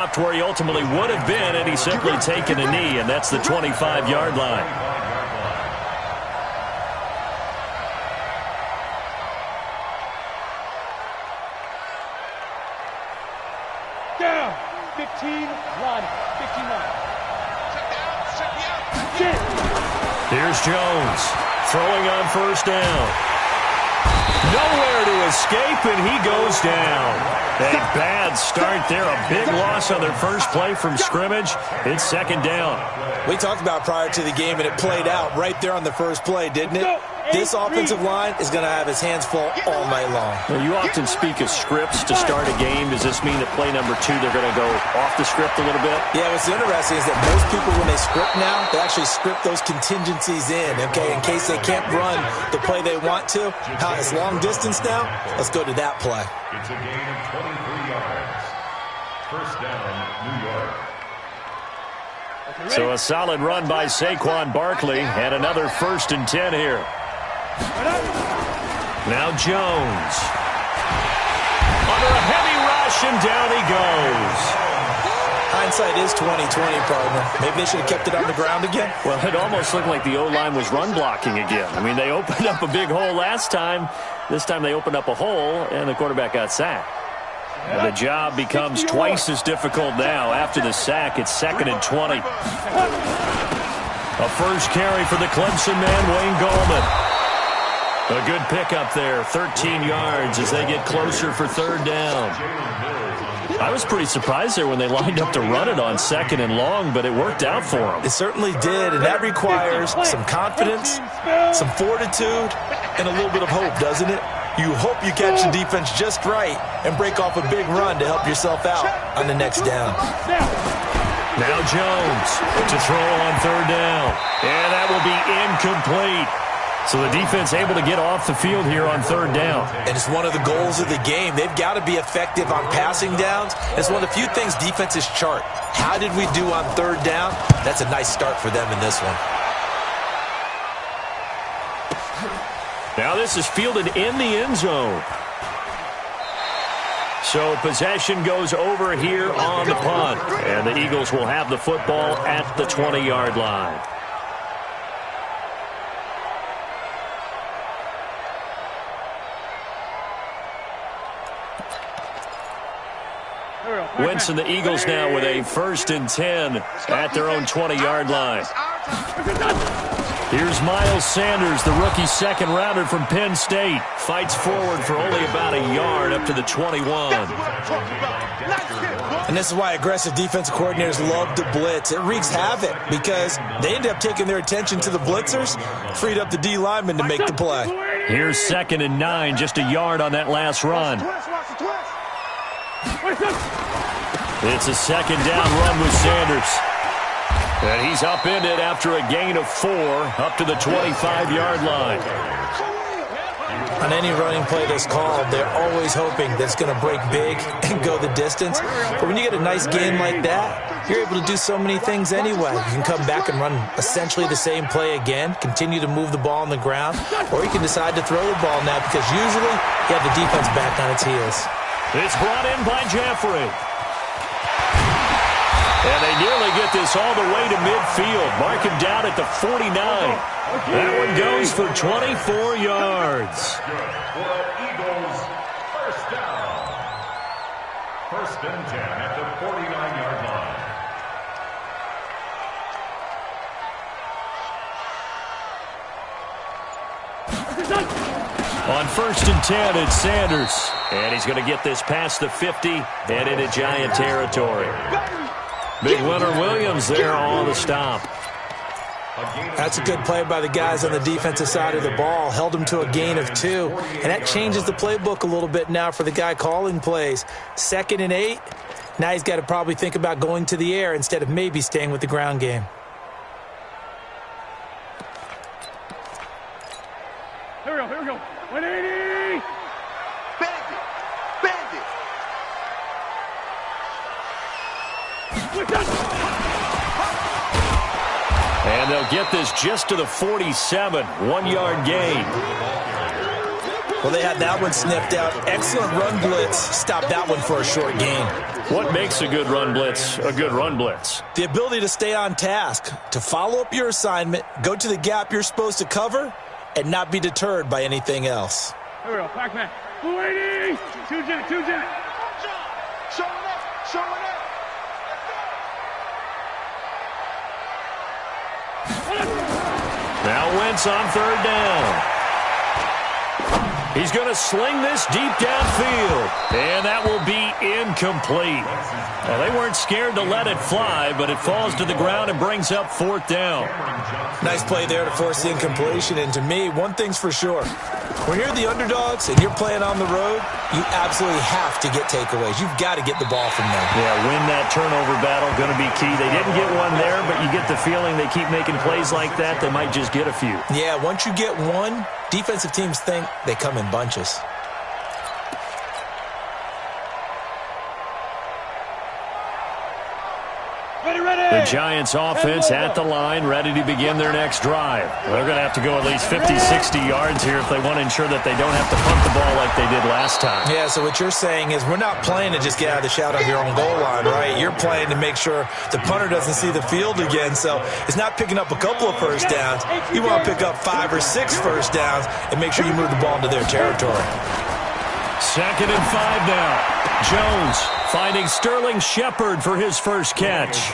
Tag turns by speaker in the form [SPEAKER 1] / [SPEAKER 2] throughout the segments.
[SPEAKER 1] Where he ultimately would have been had he simply taken a knee, and that's the 25-yard line.
[SPEAKER 2] Down. 15-1. 15-1.
[SPEAKER 1] Here's Jones throwing on first down. Nowhere to escape, and he goes down. A bad start there. A big loss on their first play from scrimmage. It's second down.
[SPEAKER 3] We talked about prior to the game, and it played out right there on the first play, didn't it? This offensive line is going to have his hands full all night long.
[SPEAKER 1] Well, you often speak of scripts to start a game. Does this mean that play number 2, they're going to go off the script a little bit?
[SPEAKER 3] Yeah, what's interesting is that most people, when they script now, they actually script those contingencies in, okay, in case they can't run the play they want to. How it's long distance now? Let's go to that play.
[SPEAKER 4] It's a gain of 23 yards. First down, New York.
[SPEAKER 1] So a solid run by Saquon Barkley, and another 1st and 10 here. Now Jones. Under a heavy rush, and down he goes.
[SPEAKER 3] Hindsight is 20/20, partner. Maybe they should have kept it on the ground again.
[SPEAKER 1] Well, it almost looked like the O-line was run blocking again. I mean, they opened up a big hole last time. This time they opened up a hole, and the quarterback got sacked. And the job becomes twice as difficult now. After the sack, it's 2nd and 20. A first carry for the Clemson man, Wayne Gallman. A good pickup there, 13 yards as they get closer for 3rd down. I was pretty surprised there when they lined up to run it on 2nd and long, but it worked out for them.
[SPEAKER 3] It certainly did, and that requires some confidence, some fortitude, and a little bit of hope, doesn't it? You hope you catch the defense just right and break off a big run to help yourself out on the next down.
[SPEAKER 1] Now Jones to throw on 3rd down, and that will be incomplete. So the defense able to get off the field here on 3rd down.
[SPEAKER 3] And it's one of the goals of the game. They've got to be effective on passing downs. It's one of the few things defenses chart. How did we do on 3rd down? That's a nice start for them in this one.
[SPEAKER 1] Now this is fielded in the end zone. So possession goes over here on the punt. And the Eagles will have the football at the 20-yard line. Wentz and the Eagles now with a 1st and 10 at their own 20-yard line. Here's Miles Sanders, the rookie 2nd-rounder from Penn State. Fights forward for only about a yard up to the 21.
[SPEAKER 3] And this is why aggressive defensive coordinators love to blitz. It wreaks havoc because they end up taking their attention to the blitzers, freed up the D lineman to make the play.
[SPEAKER 1] Here's 2nd and 9, just a yard on that last run. It's a 2nd down run with Sanders. And he's upended after a gain of 4 up to the 25-yard line.
[SPEAKER 3] On any running play that's called, they're always hoping that it's going to break big and go the distance. But when you get a nice gain like that, you're able to do so many things anyway. You can come back and run essentially the same play again, continue to move the ball on the ground, or you can decide to throw the ball now because usually you have the defense back on its heels.
[SPEAKER 1] It's brought in by Jeffrey. And they nearly get this all the way to midfield. Mark him down at the 49. That one goes for 24 yards.
[SPEAKER 4] For Eagles, first down. 1st and 10 at the 49-yard line.
[SPEAKER 1] On 1st and 10, it's Sanders. And he's going to get this past the 50 and into Giant territory. Big Leonard Williams there on the stop.
[SPEAKER 3] That's a good play by the guys on the defensive side of the ball. Held him to a gain of 2. And that changes the playbook a little bit now for the guy calling plays. 2nd and 8. Now he's got to probably think about going to the air instead of maybe staying with the ground game.
[SPEAKER 2] Here we go. 180. Bandit.
[SPEAKER 1] And they'll get this just to the 47. 1-yard gain.
[SPEAKER 3] Well, they had that one sniffed out. Excellent run blitz. Stop that one for a short gain.
[SPEAKER 1] What makes a good run blitz a good run blitz?
[SPEAKER 3] The ability to stay on task, to follow up your assignment, go to the gap you're supposed to cover, and not be deterred by anything else.
[SPEAKER 2] Here we go, back man. 280! Two jet. Showing up.
[SPEAKER 1] Now Wentz on third down. He's going to sling this deep downfield, and that will be incomplete. Well, they weren't scared to let it fly, but it falls to the ground and brings up fourth down.
[SPEAKER 3] Nice play there to force the incompletion, and to me, one thing's for sure. When you're the underdogs and you're playing on the road, you absolutely have to get takeaways. You've got to get the ball from them.
[SPEAKER 1] Yeah, win that turnover battle, going to be key. They didn't get one there, but you get the feeling they keep making plays like that, they might just get a few.
[SPEAKER 3] Yeah, once you get one, defensive teams think they come in bunches.
[SPEAKER 1] The Giants offense at the line, ready to begin their next drive. They're going to have to go at least 50, 60 yards here if they want to ensure that they don't have to punt the ball like they did last time.
[SPEAKER 3] Yeah, so what you're saying is we're not playing to just get out of the shadow of your own goal line, right? You're playing to make sure the punter doesn't see the field again. So it's not picking up a couple of first downs. You want to pick up 5 or 6 first downs and make sure you move the ball into their territory.
[SPEAKER 1] 2nd and 5 now. Jones finding Sterling Shepard for his first catch.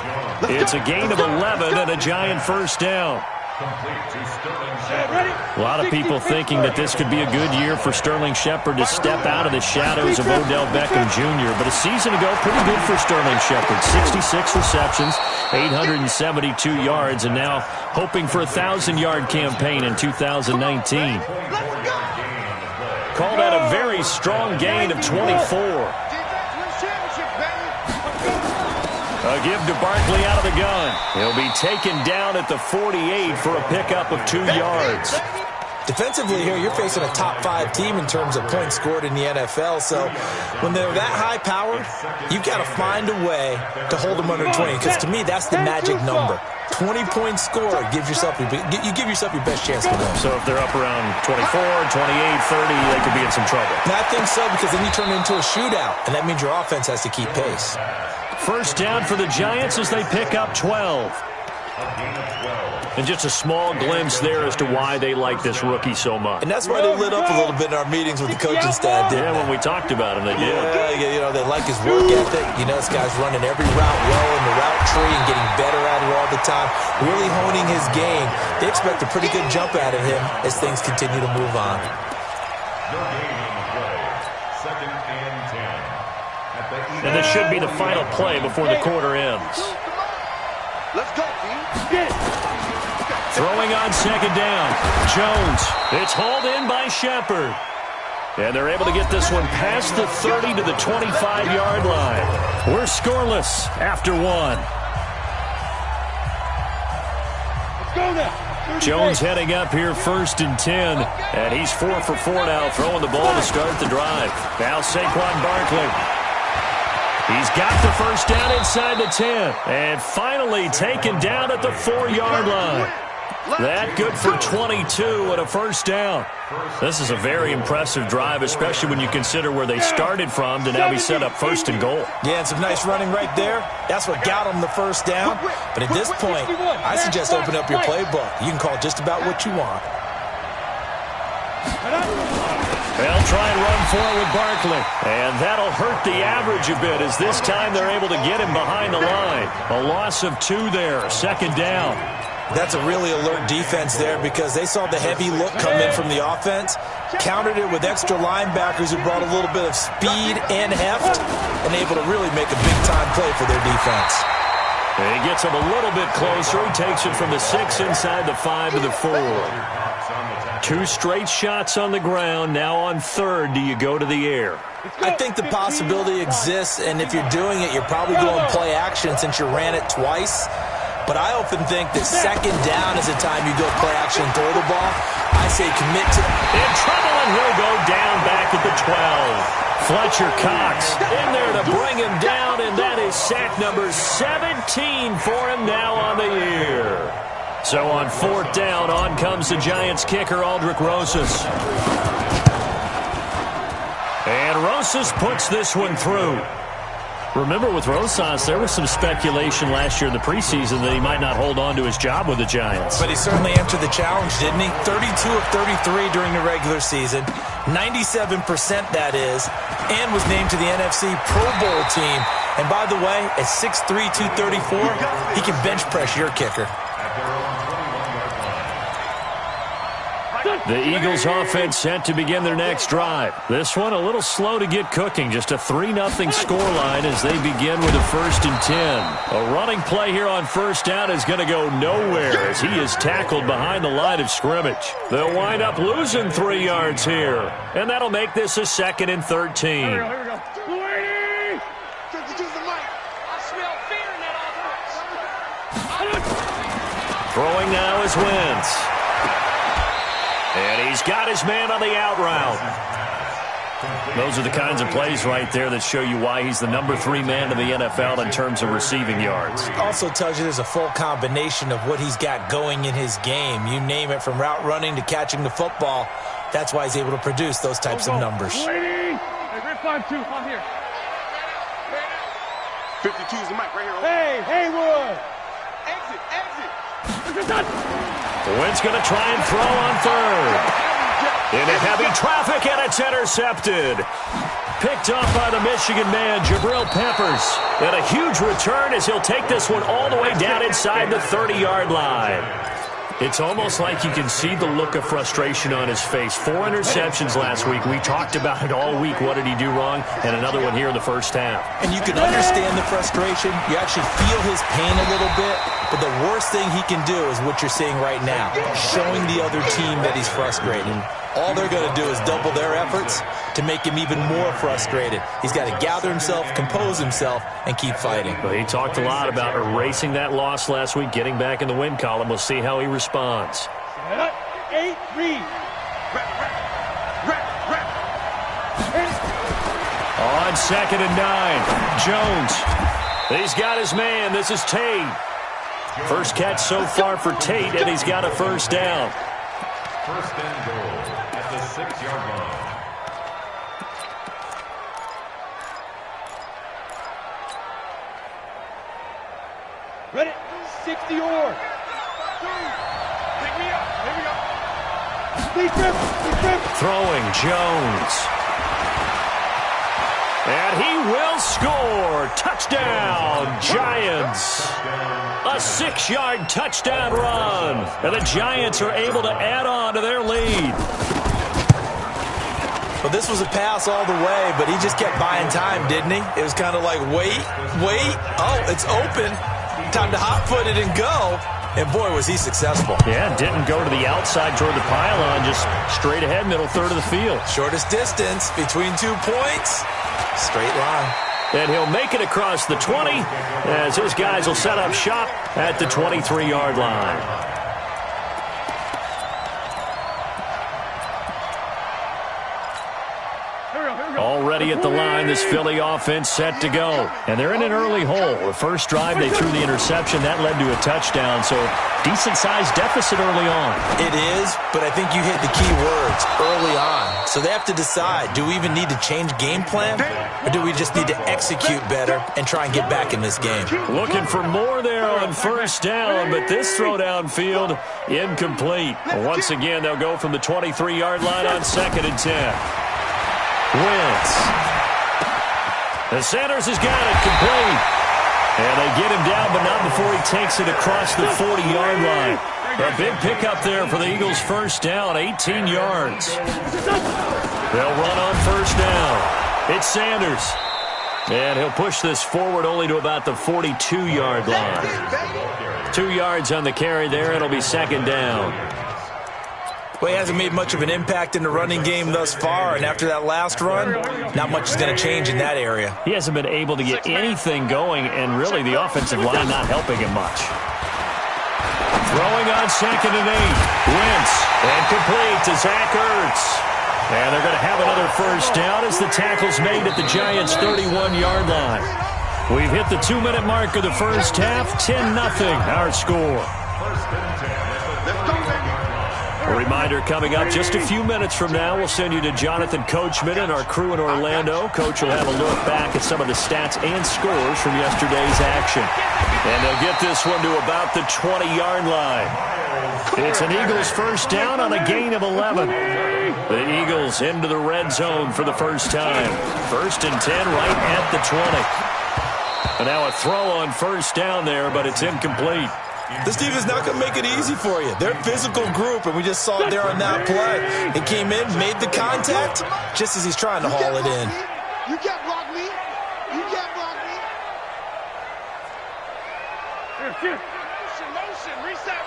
[SPEAKER 1] It's a gain of 11 and a Giant first down. A lot of people thinking that this could be a good year for Sterling Shepard to step out of the shadows of Odell Beckham Jr. But a season ago, pretty good for Sterling Shepard. 66 receptions, 872 yards, and now hoping for a 1,000-yard campaign in 2019. Called out a very strong gain of 24. A give to Barkley out of the gun. He'll be taken down at the 48 for a pickup of 2 yards.
[SPEAKER 3] Defensively here, you're facing a top 5 team in terms of points scored in the NFL. So when they're that high powered, you've got to find a way to hold them under 20. Because to me, that's the magic number. 20-point score gives yourself you give yourself your best chance to win.
[SPEAKER 1] So if they're up around 24, 28, 30, they could be in some trouble.
[SPEAKER 3] And I think so, because then you turn it into a shootout, and that means your offense has to keep pace.
[SPEAKER 1] First down for the Giants as they pick up 12. And just a small glimpse there as to why they like this rookie so much.
[SPEAKER 3] And that's why they lit up a little bit in our meetings with the coaching staff, didn't they?
[SPEAKER 1] When we talked about him, they did.
[SPEAKER 3] Yeah, you know, they like his work ethic. You know, this guy's running every route well in the route tree and getting better at it all the time, really honing his game. They expect a pretty good jump out of him as things continue to move on.
[SPEAKER 1] And this should be the final play before the quarter ends.
[SPEAKER 2] Let's go,
[SPEAKER 1] Throwing on 2nd down. Jones. It's hauled in by Shepard. And they're able to get this one past the 30 to the 25-yard line. We're scoreless after 1.
[SPEAKER 2] Let's go now.
[SPEAKER 1] Jones heading up here 1st and 10. And he's 4 for 4 now, throwing the ball to start the drive. Now Saquon Barkley. He's got the first down inside the 10. And finally taken down at the 4-yard line. That good for 22 and a first down. This is a very impressive drive, especially when you consider where they started from to now be set up 1st and goal.
[SPEAKER 3] Yeah, and some nice running right there. That's what got them the first down. But at this point, I suggest open up your playbook. You can call just about what you want.
[SPEAKER 1] They'll try and run forward with Barkley. And that'll hurt the average a bit as this time they're able to get him behind the line. A loss of 2 there, 2nd down.
[SPEAKER 3] That's a really alert defense there because they saw the heavy look come in from the offense, countered it with extra linebackers who brought a little bit of speed and heft, and able to really make a big-time play for their defense.
[SPEAKER 1] And he gets him a little bit closer. He takes it from the 6 inside the 5 to the 4. 2 straight shots on the ground. Now on 3rd, do you go to the air?
[SPEAKER 3] I think the possibility exists, and if you're doing it, you're probably going play action since you ran it twice. But I often think that 2nd down is the time you go play action and throw the ball. I say commit to it.
[SPEAKER 1] In trouble, and he'll go down back at the 12. Fletcher Cox in there to bring him down, and that is sack number 17 for him now on the year. So on 4th down, on comes the Giants kicker, Aldrick Rosas. And Rosas puts this one through. Remember, with Rosas, there was some speculation last year in the preseason that he might not hold on to his job with the Giants.
[SPEAKER 3] But he certainly answered the challenge, didn't he? 32 of 33 during the regular season, 97% that is, and was named to the NFC Pro Bowl team. And by the way, at 6'3", 234, he can bench press your kicker.
[SPEAKER 1] The Eagles offense set to begin their next drive. This one a little slow to get cooking. Just a 3-0 scoreline as they begin with a 1st and 10. A running play here on first down is going to go nowhere as he is tackled behind the line of scrimmage. They'll wind up losing 3 yards here. And that'll make this a 2nd and 13.
[SPEAKER 2] Here we go.
[SPEAKER 1] Throwing now is Wentz. And he's got his man on the out route. Those are the kinds of plays right there that show you why he's the number 3 man in the NFL in terms of receiving yards.
[SPEAKER 3] Also tells you there's a full combination of what he's got going in his game. You name it, from route running to catching the football. That's why he's able to produce those types of numbers.
[SPEAKER 2] Hey, grip 5-2. I'm here.
[SPEAKER 5] 52 is the mic right here.
[SPEAKER 2] Hey, Haywood.
[SPEAKER 5] Exit.
[SPEAKER 1] Wentz going to try and throw on 3rd. Into heavy traffic, and it's intercepted. Picked off by the Michigan man, Jabril Peppers. And a huge return as he'll take this one all the way down inside the 30-yard line. It's almost like you can see the look of frustration on his face. 4 interceptions last week. We talked about it all week. What did he do wrong? And another one here in the first half.
[SPEAKER 3] And you can understand the frustration. You actually feel his pain a little bit. But the worst thing he can do is what you're seeing right now, showing the other team that he's frustrated. All they're going to do is double their efforts to make him even more frustrated. He's got to gather himself, compose himself, and keep fighting.
[SPEAKER 1] Well, he talked a lot about erasing that loss last week, getting back in the win column. We'll see how he responds.
[SPEAKER 2] 8, read.
[SPEAKER 1] On 2nd and 9, Jones. He's got his man. This is Tate. First catch so far for Tate, and he's got a first down.
[SPEAKER 4] 1st and goal at the 6-yard line.
[SPEAKER 2] Ready? 60 or. Pick me up. Here we go. Please grip.
[SPEAKER 1] Throwing Jones. And he will score. Touchdown, Giants. A 6-yard touchdown run. And the Giants are able to add on to their lead.
[SPEAKER 3] Well, this was a pass all the way, but he just kept buying time, didn't he? It was kind of like, wait. Oh, it's open. Time to hot-foot it and go. And, boy, was he successful.
[SPEAKER 1] Yeah, didn't go to the outside toward the pylon, just straight ahead, middle third of the field.
[SPEAKER 3] Shortest distance between 2 points. Straight line.
[SPEAKER 1] And he'll make it across the 20 as his guys will set up shop at the 23-yard line. Already at the line, this Philly offense set to go. And they're in an early hole. The first drive, they threw the interception. That led to a touchdown, so decent-sized deficit early on.
[SPEAKER 3] It is, but I think you hit the key words, early on. So they have to decide, do we even need to change game plan, or do we just need to execute better and try and get back in this game?
[SPEAKER 1] Looking for more there on first down, but this throw downfield, incomplete. Once again, they'll go from the 23-yard line on 2nd and 10. Wentz. And Sanders has got it complete. And they get him down, but not before he takes it across the 40-yard line. A big pickup there for the Eagles' first down, 18 yards. They'll run on first down. It's Sanders. And he'll push this forward only to about the 42-yard line. 2 yards on the carry there. It'll be 2nd down.
[SPEAKER 3] Well, he hasn't made much of an impact in the running game thus far, and after that last run, not much is going to change in that area.
[SPEAKER 1] He hasn't been able to get anything going, and really the offensive line not helping him much. Throwing on 2nd and 8. Wentz, and complete to Zach Ertz. And they're going to have another first down as the tackle's made at the Giants' 31-yard line. We've hit the 2-minute mark of the first half, 10-0 our score.
[SPEAKER 5] 1st and 10.
[SPEAKER 1] A reminder coming up just a few minutes from now, we'll send you to Jonathan Coachman and our crew in Orlando. Coach will have a look back at some of the stats and scores from yesterday's action. And they'll get this one to about the 20-yard line. It's an Eagles first down on a gain of 11. The Eagles into the red zone for the first time. 1st and 10 right at the 20. And now a throw on first down there, but it's incomplete.
[SPEAKER 3] This team is not going to make it easy for you. They're a physical group, and we just saw it there on that play. He came in, made the contact, just as he's trying to haul it in.
[SPEAKER 5] You can't block me. You can't block me. Motion. Reset.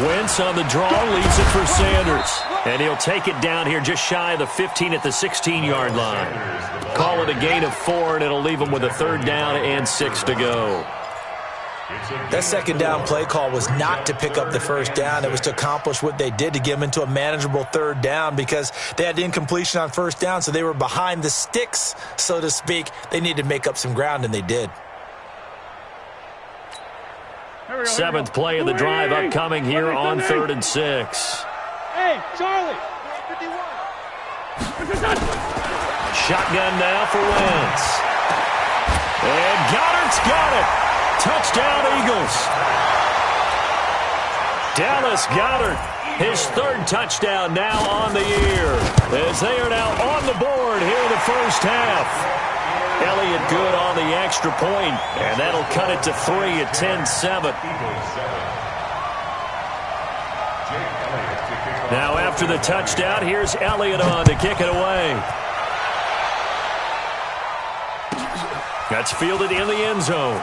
[SPEAKER 1] Wentz on the draw, leaves it for Sanders. And he'll take it down here just shy of the 15 at the 16-yard line. Call it a gain of 4, and it'll leave him with a 3rd down and 6 to go.
[SPEAKER 3] That second down play call was not to pick up the first down. It was to accomplish what they did, to get them into a manageable 3rd down, because they had incompletion on first down, so they were behind the sticks, so to speak. They needed to make up some ground, and they did.
[SPEAKER 1] 7th play of the drive upcoming here on 3rd and 6.
[SPEAKER 2] Hey, Charlie.
[SPEAKER 1] Shotgun now for Wentz. And Goddard's got it. Touchdown, Eagles. Dallas Goedert, his 3rd touchdown now on the year, as they are now on the board here in the first half. Elliott good on the extra point, and that'll cut it to 3 at 10-7. Now after the touchdown, here's Elliott on to kick it away. That's fielded in the end zone.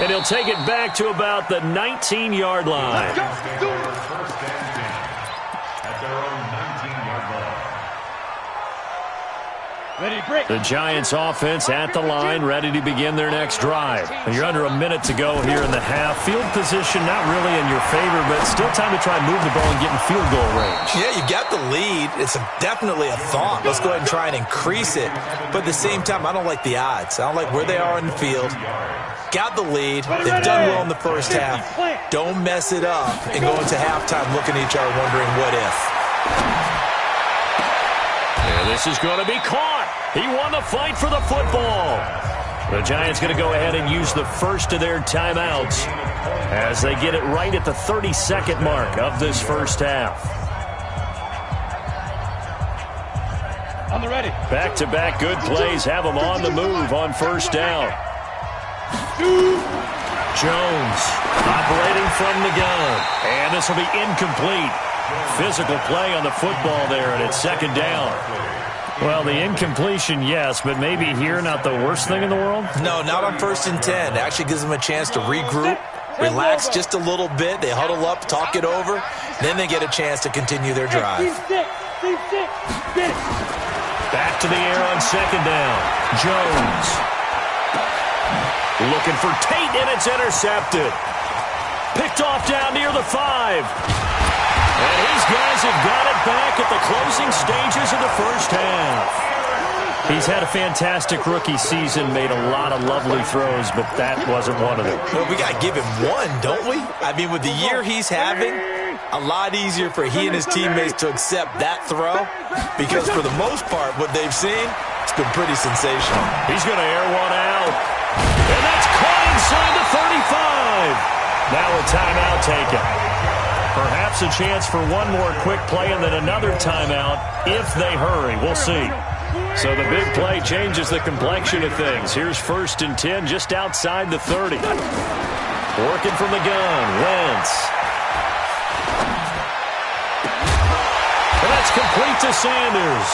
[SPEAKER 1] And he'll take it back to about the 19-yard line. The Giants offense at the line, ready to begin their next drive. And you're under a minute to go here in the half. Field position not really in your favor, but still time to try and move the ball and get in field goal range.
[SPEAKER 3] Yeah, you got the lead. It's definitely a thought. Let's go ahead and try and increase it. But at the same time, I don't like the odds. I don't like where they are in the field. Got the lead. They've done well in the first half. Don't mess it up and go into halftime looking at each other wondering what if.
[SPEAKER 1] And this is going to be caught. He won the fight for the football. The Giants going to go ahead and use the first of their timeouts as they get it right at the 32nd mark of this first half.
[SPEAKER 2] On the ready.
[SPEAKER 1] Back-to-back good plays have them on the move on first down. Jones operating from the gun. And this will be incomplete. Physical play on the football there, and it's 2nd down. Well, the incompletion, yes, but maybe here not the worst thing in the world?
[SPEAKER 3] No, not on 1st and 10. It actually gives them a chance to regroup, relax just a little bit. They huddle up, talk it over. Then they get a chance to continue their drive.
[SPEAKER 1] Back to the air on 2nd down. Jones. Looking for Tate, and it's intercepted. Picked off down near the 5. And his guys have got it back at the closing stages of the first half. He's had a fantastic rookie season, made a lot of lovely throws, but that wasn't one of them.
[SPEAKER 3] Well, we got to give him one, don't we? I mean, with the year he's having, a lot easier for he and his teammates to accept that throw, because for the most part, what they've seen, it's been pretty sensational.
[SPEAKER 1] He's going to air one out. And that's caught inside the 35. Now a timeout taken. Perhaps a chance for one more quick play and then another timeout if they hurry. We'll see. So the big play changes the complexion of things. Here's 1st and 10 just outside the 30. Working from the gun, Wentz. And that's complete to Sanders.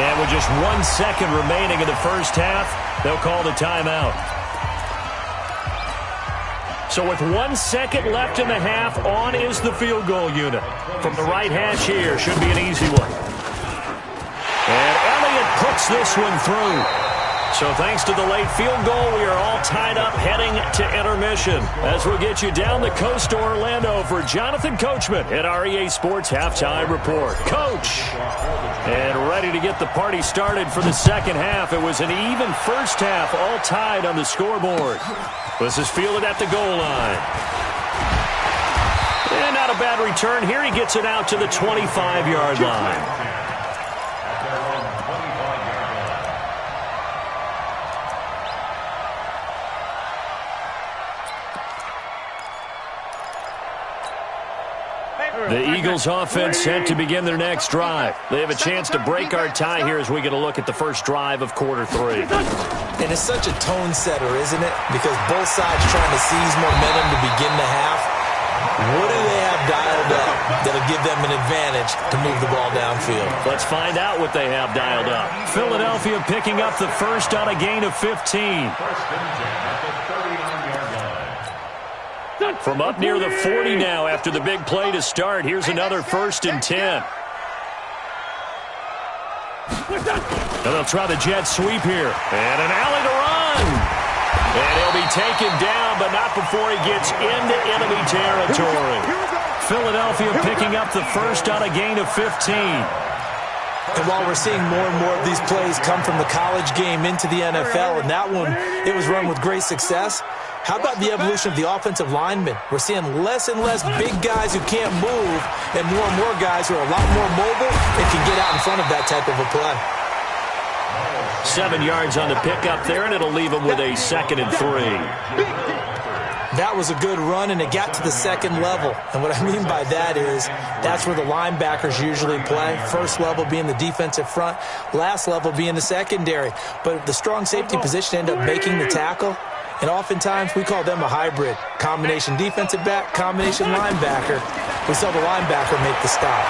[SPEAKER 1] And with just 1 second remaining in the first half, they'll call the timeout. So with 1 second left in the half, on is the field goal unit. From the right hash here, should be an easy one. And Elliott puts this one through. So thanks to the late field goal, we are all tied up heading to intermission. As we'll get you down the coast to Orlando for Jonathan Coachman at our EA Sports Halftime Report. Coach, and ready to get the party started for the second half. It was an even first half, all tied on the scoreboard. This is fielded at the goal line. And not a bad return here. He gets it out to the 25-yard line. The Eagles offense set to begin their next drive. They have a chance to break our tie here as we get a look at the first drive of quarter 3.
[SPEAKER 3] And it's such a tone setter, isn't it? Because both sides trying to seize momentum to begin the half. What do they have dialed up that'll give them an advantage to move the ball downfield?
[SPEAKER 1] Let's find out what they have dialed up. Philadelphia picking up the first on a gain of 15. From up near the 40 now after the big play to start. Here's another 1st and 10. And they'll try the jet sweep here. And an alley to run. And he'll be taken down, but not before he gets into enemy territory. Philadelphia picking up the first on a gain of 15.
[SPEAKER 3] And while we're seeing more and more of these plays come from the college game into the NFL, and that one, it was run with great success, how about the evolution of the offensive linemen? We're seeing less and less big guys who can't move and more guys who are a lot more mobile and can get out in front of that type of a play.
[SPEAKER 1] 7 yards on the pickup there, and it'll leave them with a 2nd and 3.
[SPEAKER 3] That was a good run, and it got to the second level. And what I mean by that is that's where the linebackers usually play. First level being the defensive front, last level being the secondary. But the strong safety position ended up making the tackle. And oftentimes, we call them a hybrid. Combination defensive back, combination linebacker. We saw the linebacker make the stop.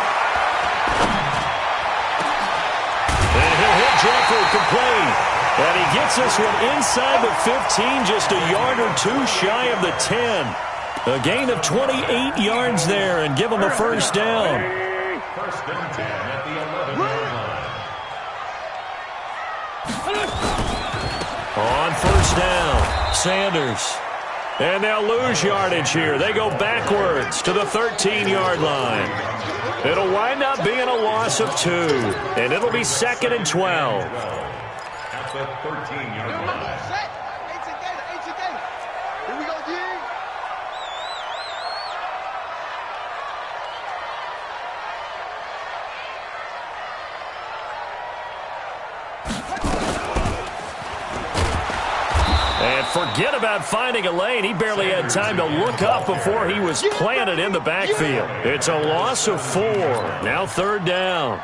[SPEAKER 1] And he'll hit Jeffrey complete. And he gets this one inside the 15, just a yard or two shy of the 10. A gain of 28 yards there and give him a first down.
[SPEAKER 4] 1st and 10 at the 11-yard line.
[SPEAKER 1] On first down, Sanders. And they'll lose yardage here. They go backwards to the 13-yard line. It'll wind up being a loss of 2. And it'll be 2nd and 12.
[SPEAKER 4] At the 13-yard line.
[SPEAKER 5] Here we go, G.
[SPEAKER 1] And forget about finding a lane. He barely had time to look up before he was planted in the backfield. It's a loss of 4. Now 3rd down.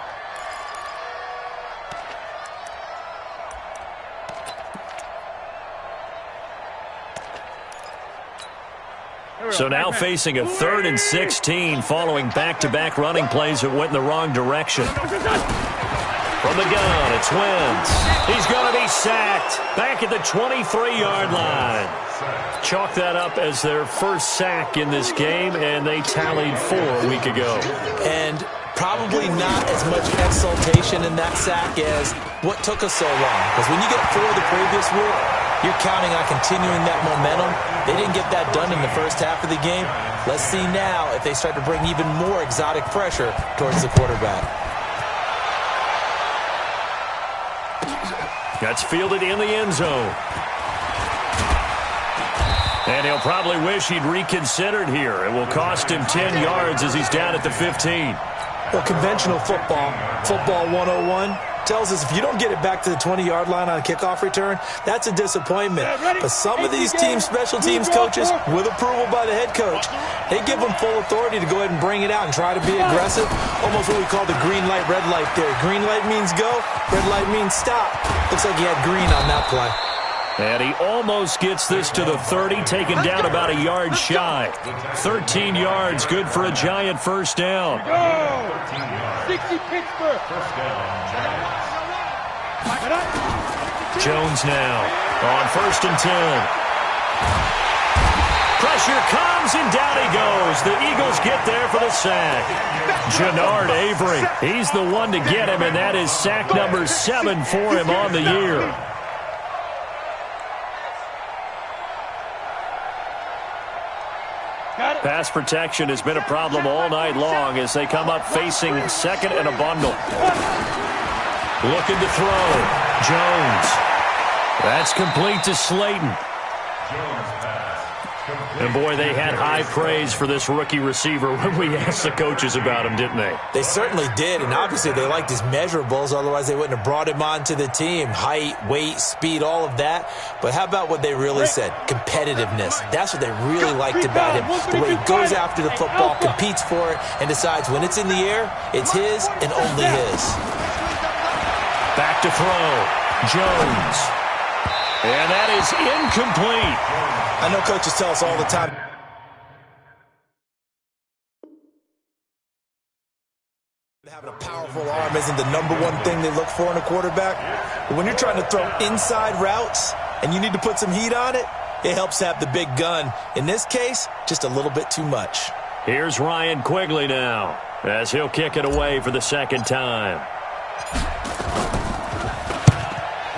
[SPEAKER 1] So now facing a 3rd and 16 following back-to-back running plays that went in the wrong direction. From the gun, it's Wentz. He's going to be sacked back at the 23-yard line. Chalk that up as their first sack in this game, and they tallied 4 a week ago.
[SPEAKER 3] And probably not as much exultation in that sack as what took us so long. Because when you get 4 the previous week, you're counting on continuing that momentum. They didn't get that done in the first half of the game. Let's see now if they start to bring even more exotic pressure towards the quarterback.
[SPEAKER 1] That's fielded in the end zone. And he'll probably wish he'd reconsidered here. It will cost him 10 yards as he's down at the 15.
[SPEAKER 3] Well, conventional football 101, tells us if you don't get it back to the 20-yard line on a kickoff return, that's a disappointment. But some of these teams, special teams coaches, with approval by the head coach, they give them full authority to go ahead and bring it out and try to be aggressive. Almost what we call the green light, red light theory. Green light means go, red light means stop. Looks like he had green on that play.
[SPEAKER 1] And he almost gets this to the 30, taken down about a yard shy. 13 yards, good for a giant first down.
[SPEAKER 2] 60 Pittsburgh.
[SPEAKER 4] First down,
[SPEAKER 1] Jones now on 1st and 10. Pressure comes, and down he goes. The Eagles get there for the sack. Jannard Avery, he's the one to get him, and that is sack number 7 for him on the year. Pass protection has been a problem all night long as they come up facing second and a bundle. Looking to throw. Jones. That's complete to Slayton. And, boy, they had high praise for this rookie receiver when we asked the coaches about him, didn't they?
[SPEAKER 3] They certainly did, and obviously they liked his measurables. Otherwise, they wouldn't have brought him onto the team. Height, weight, speed, all of that. But how about what they really said? Competitiveness. That's what they really liked about him. The way he goes after the football, competes for it, and decides when it's in the air, it's his and only his.
[SPEAKER 1] Back to throw. Jones. And that is incomplete.
[SPEAKER 3] I know coaches tell us all the time. Having a powerful arm isn't the number one thing they look for in a quarterback. But when you're trying to throw inside routes and you need to put some heat on it, it helps have the big gun. In this case, just a little bit too much.
[SPEAKER 1] Here's Ryan Quigley now as he'll kick it away for the second time.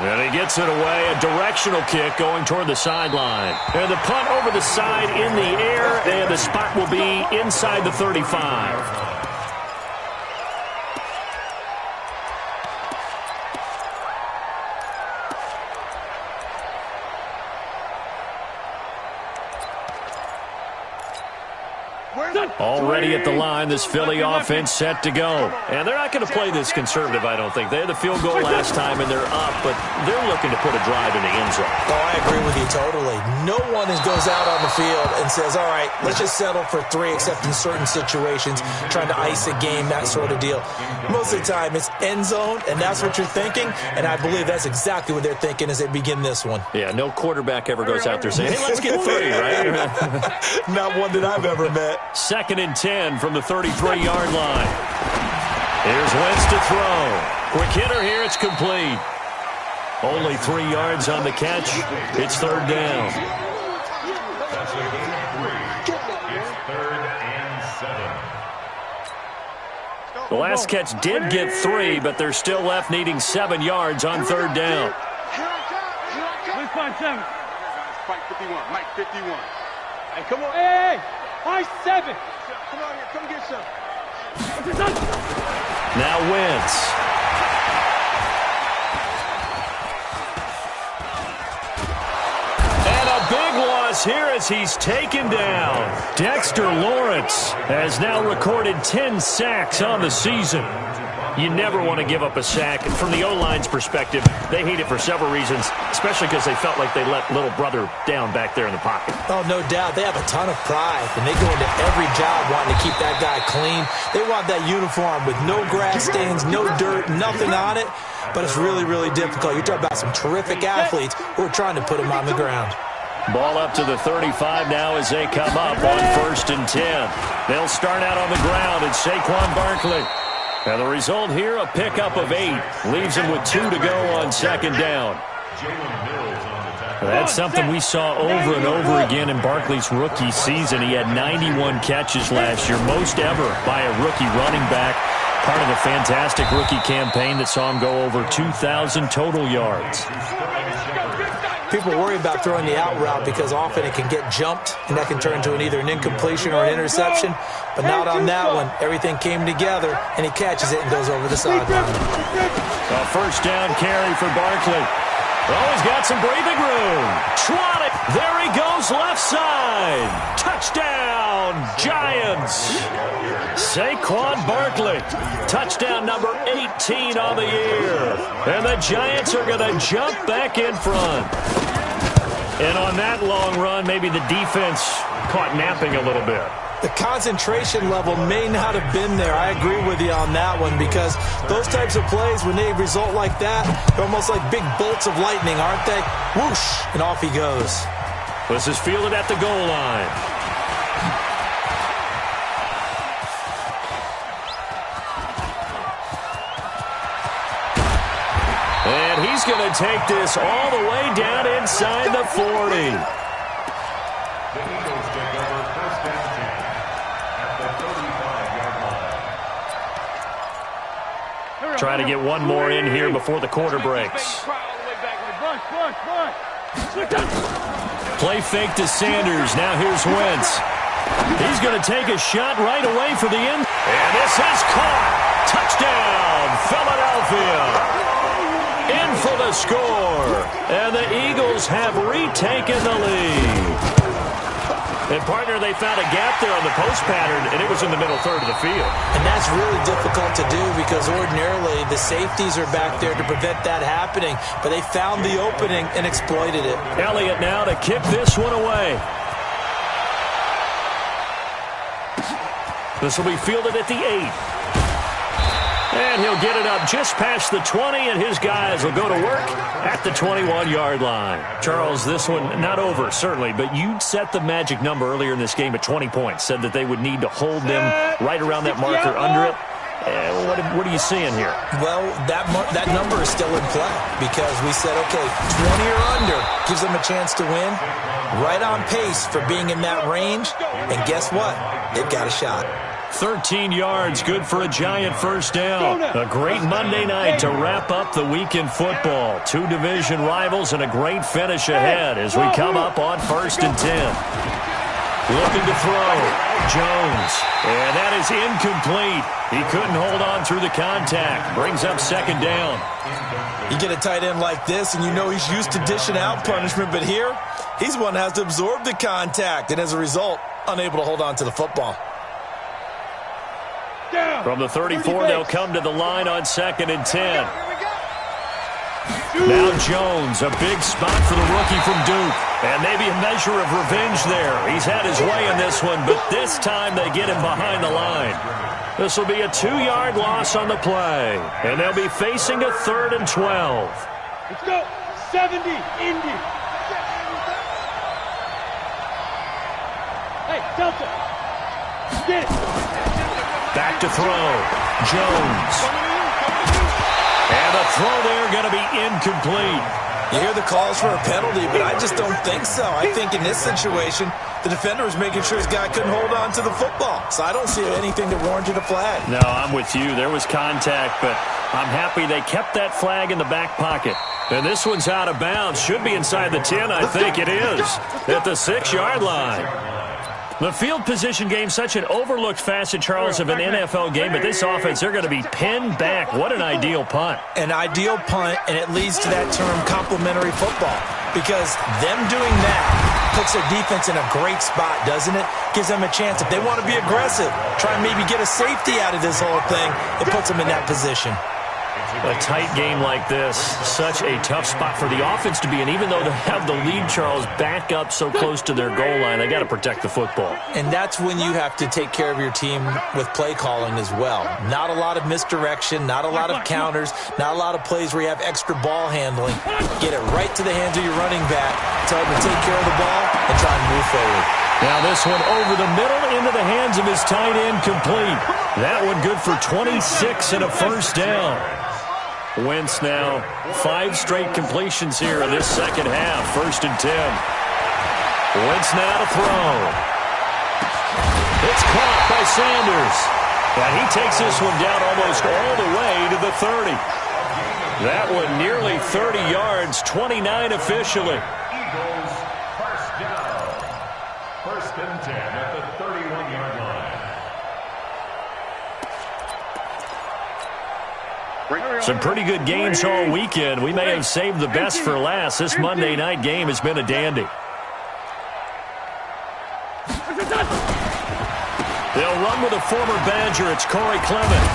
[SPEAKER 1] And he gets it away, a directional kick going toward the sideline. And the punt over the side in the air, and the spot will be inside the 35. Already at the line, this Philly offense set to go. And they're not going to play this conservative, I don't think. They had the field goal last time, and they're up, but they're looking to put a drive in the end zone.
[SPEAKER 3] Oh, I agree with you totally. No one goes out on the field and says, all right, let's just settle for 3, except in certain situations, trying to ice a game, that sort of deal. Most of the time, it's end zone, and that's what you're thinking, and I believe that's exactly what they're thinking as they begin this one.
[SPEAKER 1] Yeah, no quarterback ever goes out there saying, hey, let's get 3, right?
[SPEAKER 3] Not one that I've ever met.
[SPEAKER 1] Second and 10 from the 33-yard line. Here's Wentz to throw. Quick hitter here, it's complete. Only 3 yards on the catch. It's third down.
[SPEAKER 4] That's a gain of 3. It's 3rd and 7.
[SPEAKER 1] The last catch did get 3, but they're still left needing 7 yards on third down.
[SPEAKER 2] Let's find 7.
[SPEAKER 5] Mike 51. Mike 51.
[SPEAKER 2] Hey, come on. Hey, high 7.
[SPEAKER 5] Come on here. Come get some.
[SPEAKER 1] Now Wentz. And a big loss here as he's taken down. Dexter Lawrence has now recorded 10 sacks on the season. You never want to give up a sack. And from the O-line's perspective, they hate it for several reasons, especially because they felt like they let little brother down back there in the pocket.
[SPEAKER 3] Oh, no doubt. They have a ton of pride, and they go into every job wanting to keep that guy clean. They want that uniform with no grass stains, no dirt, nothing on it. But it's really, really difficult. You're talking about some terrific athletes who are trying to put him on the ground.
[SPEAKER 1] Ball up to the 35 now as they come up on 1st and 10. They'll start out on the ground, and Saquon Barkley. And the result here, a pickup of 8. Leaves him with 2 to go on second down. That's something we saw over and over again in Barkley's rookie season. He had 91 catches last year, most ever by a rookie running back. Part of a fantastic rookie campaign that saw him go over 2,000 total yards.
[SPEAKER 3] People worry about throwing the out route because often it can get jumped, and that can turn into either an incompletion or an interception. But not on that one. Everything came together, and he catches it and goes over the sideline.
[SPEAKER 1] A first down carry for Barkley. Oh, he's got some breathing room. Trotted. There he goes, left side. Touchdown, Giants. Saquon Barkley. Touchdown number 18 on the year. And the Giants are going to jump back in front. And on that long run, maybe the defense caught napping a little bit.
[SPEAKER 3] The concentration level may not have been there. I agree with you on that one because those types of plays, when they result like that, they're almost like big bolts of lightning, aren't they? Whoosh, and off he goes.
[SPEAKER 1] This is fielded at the goal line. And he's going to take this all the way down inside the 40. Try to get one more in here before the quarter breaks. Play fake to Sanders. Now here's Wentz. He's going to take a shot right away for the end. And this is caught. Touchdown, Philadelphia. In for the score. And the Eagles have retaken the lead. And, partner, they found a gap there on the post pattern, and it was in the middle third of the field.
[SPEAKER 3] And that's really difficult to do because ordinarily the safeties are back there to prevent that happening. But they found the opening and exploited it.
[SPEAKER 1] Elliott now to kick this one away. This will be fielded at the 8. And he'll get it up just past the 20, and his guys will go to work at the 21-yard line. Charles, this one not over, certainly, but you set the magic number earlier in this game at 20 points. Said that they would need to hold them right around that marker under it. What are you seeing here?
[SPEAKER 3] Well, that number is still in play because we said, okay, 20 or under gives them a chance to win. Right on pace for being in that range. And guess what? They've got a shot.
[SPEAKER 1] 13 yards, good for a giant first down. A great Monday night to wrap up the week in football. Two division rivals and a great finish ahead as we come up on 1st and 10. Looking to throw. Jones. And that is incomplete. He couldn't hold on through the contact. Brings up 2nd down.
[SPEAKER 3] You get a tight end like this, and you know he's used to dishing out punishment, but here, he's one that has to absorb the contact, and as a result, unable to hold on to the football.
[SPEAKER 1] From the 34, they'll come to the line on 2nd and 10. Now Jones, a big spot for the rookie from Duke. And maybe a measure of revenge there. He's had his way in this one, but this time they get him behind the line. This will be a 2-yard loss on the play. And they'll be facing a 3rd and 12.
[SPEAKER 2] Let's go. 70, Indy. Hey, Delta. Get it.
[SPEAKER 1] Back to throw. Jones. And the throw there going to be incomplete.
[SPEAKER 3] You hear the calls for a penalty, but I just don't think so. I think in this situation, the defender was making sure his guy couldn't hold on to the football. So I don't see anything that warranted a flag.
[SPEAKER 1] No, I'm with you. There was contact, but I'm happy they kept that flag in the back pocket. And this one's out of bounds. Should be inside the 10, I think it is. At the 6-yard line. The field position game, such an overlooked facet, Charles, of an NFL game, but this offense, they're going to be pinned back. What an ideal punt.
[SPEAKER 3] An ideal punt, and it leads to that term complementary football, because them doing that puts their defense in a great spot, doesn't it? Gives them a chance. If they want to be aggressive, try and maybe get a safety out of this whole thing, it puts them in that position.
[SPEAKER 1] A tight game like this, such a tough spot for the offense to be in. Even though they have the lead, Charles, back up so close to their goal line, they got to protect the football.
[SPEAKER 3] And that's when you have to take care of your team with play calling as well. Not a lot of misdirection, not a lot of counters, not a lot of plays where you have extra ball handling. Get it right to the hands of your running back, tell him to take care of the ball, and try and move forward.
[SPEAKER 1] Now this one over the middle into the hands of his tight end, complete. That one good for 26 and a first down. Wentz now 5 straight completions here in this second half. 1st and 10. Wentz now to throw. It's caught by Sanders. And he takes this one down almost all the way to the 30. That one nearly 30 yards, 29 officially.
[SPEAKER 4] Eagles, first down. 1st and 10 at the 31-yard line.
[SPEAKER 1] Some pretty good games all weekend. We may have saved the best for last. This Monday night game has been a dandy. They'll run with a former Badger. It's Corey Clement.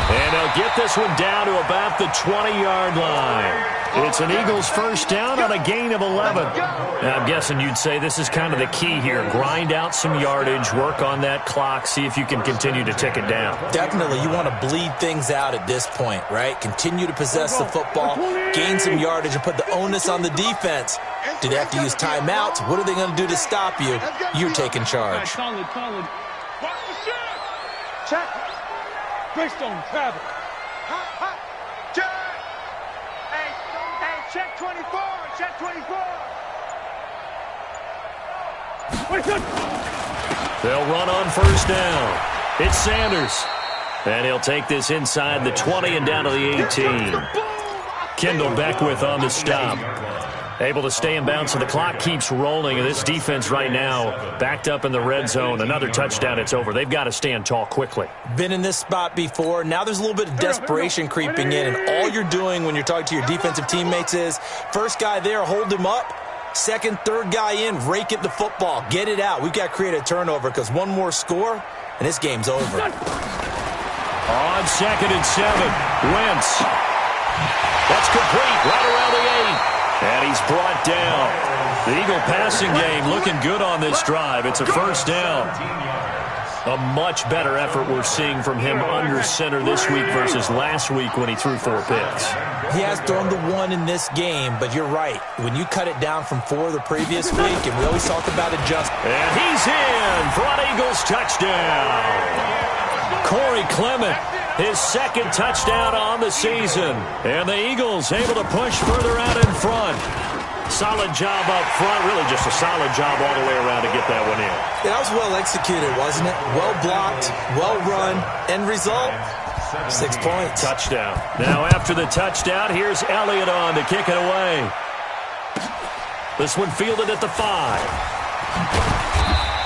[SPEAKER 1] And they'll get this one down to about the 20-yard line. It's an Eagles first down on a gain of 11. Now, I'm guessing you'd say this is kind of the key here. Grind out some yardage, work on that clock, see if you can continue to tick it down.
[SPEAKER 3] Definitely. You want to bleed things out at this point, right? Continue to possess the football, gain some yardage, and put the onus on the defense. Do they have to use timeouts? What are they going to do to stop you? You're taking charge.
[SPEAKER 2] Solid. Check. Greystone, travel.
[SPEAKER 5] Check. Hey, check 24. Check 24.
[SPEAKER 1] They'll run on first down. It's Sanders. And he'll take this inside the 20 and down to the 18. Kendall Beckwith on the stop. Able to stay in bounds, so the clock keeps rolling, and this defense right now backed up in the red zone. Another touchdown, it's over. They've got to stand tall quickly.
[SPEAKER 3] Been in this spot before. Now there's a little bit of desperation creeping in, and all you're doing when you're talking to your defensive teammates is, first guy there, hold him up. Second, third guy in, rake at the football. Get it out. We've got to create a turnover because one more score, and this game's over.
[SPEAKER 1] On 2nd and 7, Wentz. That's complete, right around the 8. And he's brought down. The Eagle passing game looking good on this drive. It's a first down. A much better effort we're seeing from him under center this week versus last week when he threw 4 picks.
[SPEAKER 3] He has thrown the 1 in this game, but you're right. When you cut it down from 4 the previous week, and we always talk about adjustment.
[SPEAKER 1] And he's in for an Eagles touchdown. Corey Clement, his 2nd touchdown on the season. And the Eagles able to push further out in front. Solid job up front, really just a solid job all the way around to get that one in.
[SPEAKER 3] That was well executed, wasn't it? Well blocked, well run, end result, 6 points.
[SPEAKER 1] Touchdown. Now after the touchdown, here's Elliott on to kick it away. This one fielded at the 5.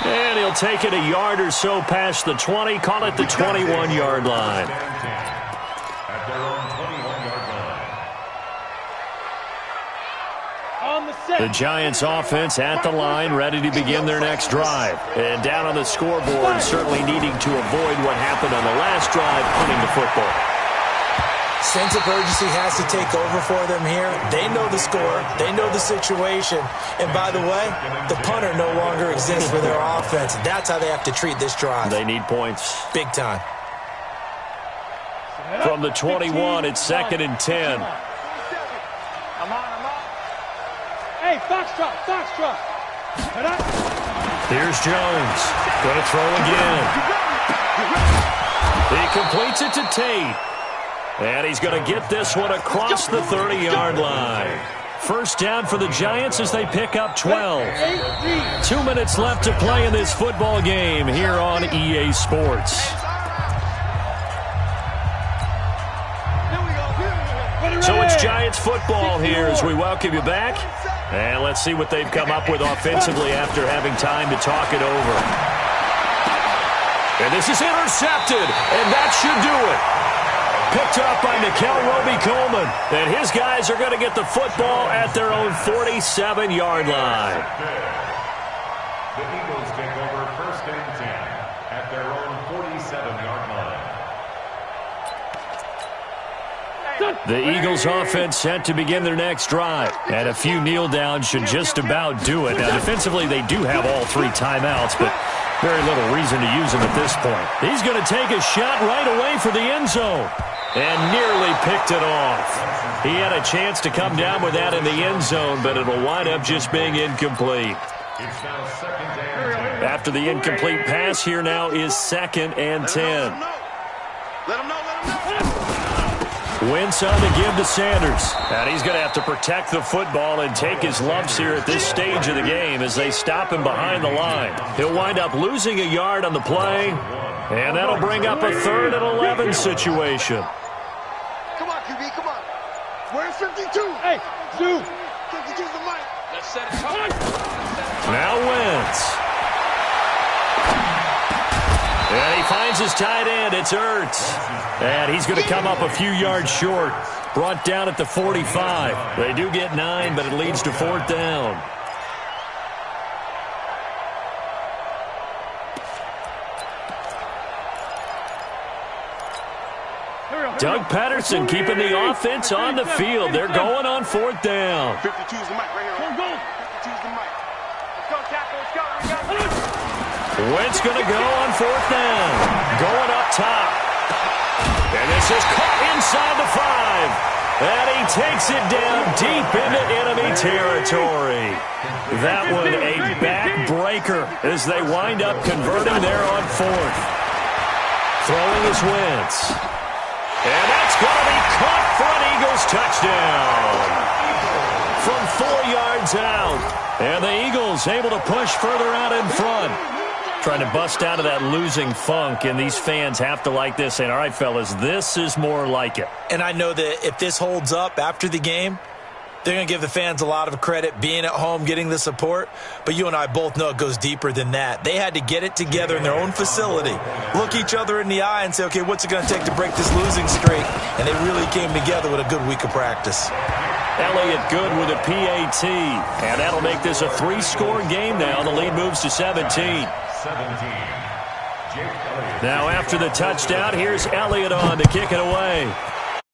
[SPEAKER 1] And he'll take it a yard or so past the 20, call it the 21-yard line.
[SPEAKER 4] At their own 21-yard line.
[SPEAKER 1] The Giants offense at the line, ready to begin their next drive. And down on the scoreboard, certainly needing to avoid what happened on the last drive, punting the football.
[SPEAKER 3] Sense of urgency has to take over for them here. They know the score. They know the situation. And by the way, the punter no longer exists for their offense. That's how they have to treat this drive.
[SPEAKER 1] They need points.
[SPEAKER 3] Big time.
[SPEAKER 1] From the 21, it's 2nd and 10.
[SPEAKER 5] I'm on.
[SPEAKER 2] Hey, Foxtrot, Foxtrot.
[SPEAKER 1] Here's Jones. Going to throw again. He completes it to Tate. And he's going to get this one across the 30-yard line. First down for the Giants as they pick up 12. 2 minutes left to play in this football game here on EA Sports. So it's Giants football here as we welcome you back. And let's see what they've come up with offensively after having time to talk it over. And this is intercepted, and that should do it. Picked up by Nickel Roby-Coleman. And his guys are going to get the football at their own 47-yard line.
[SPEAKER 4] The Eagles take over 1st and 10 at their own 47-yard line.
[SPEAKER 1] The Eagles offense set to begin their next drive. And a few kneel downs should just about do it. Now, defensively, they do have all 3 timeouts, but very little reason to use them at this point. He's going to take a shot right away for the end zone. And nearly picked it off. He had a chance to come down with that in the end zone, but it'll wind up just being incomplete.
[SPEAKER 4] It's now 2nd and 10.
[SPEAKER 1] After the incomplete pass, here now is 2nd and 10.
[SPEAKER 5] Let him know.
[SPEAKER 1] Wentz on the give to Sanders. And he's going to have to protect the football and take his lumps here at this stage of the game as they stop him behind the line. He'll wind up losing a yard on the play, and that'll bring up a 3rd and 11 situation.
[SPEAKER 5] Come on, QB, come on. Where's 52?
[SPEAKER 2] Hey, Zoo.
[SPEAKER 5] 52's the mic.
[SPEAKER 6] Let's set it up.
[SPEAKER 1] Now Wentz. And he finds his tight end. It's Ertz. And he's going to come up a few yards short. Brought down at the 45. They do get 9, but it leads to 4th down. Doug Patterson keeping the offense on the field. They're going on 4th down.
[SPEAKER 5] 52's the mic right here. 52's the mic. Let's go, tackle. Let's go.
[SPEAKER 1] Wentz going to go on 4th down. Going up top. And this is caught inside the 5. And he takes it down deep into enemy territory. That one a backbreaker as they wind up converting there on 4th. Throwing is Wentz. And that's going to be caught for an Eagles touchdown. From 4 yards out. And the Eagles able to push further out in front. Trying to bust out of that losing funk, and these fans have to like this. And all right, fellas, this is more like it.
[SPEAKER 3] And I know that if this holds up after the game, They're going to give the fans a lot of credit, being at home, getting the support. But you and I both know it goes deeper than that. They had to get it together in their own facility, look each other in the eye and say, okay, what's it going to take to break this losing streak? And they really came together with a good week of practice.
[SPEAKER 1] Elliott good with a PAT. And that'll make this a 3-score game now. The lead moves to 17. Now after the touchdown, here's Elliott on to kick it away.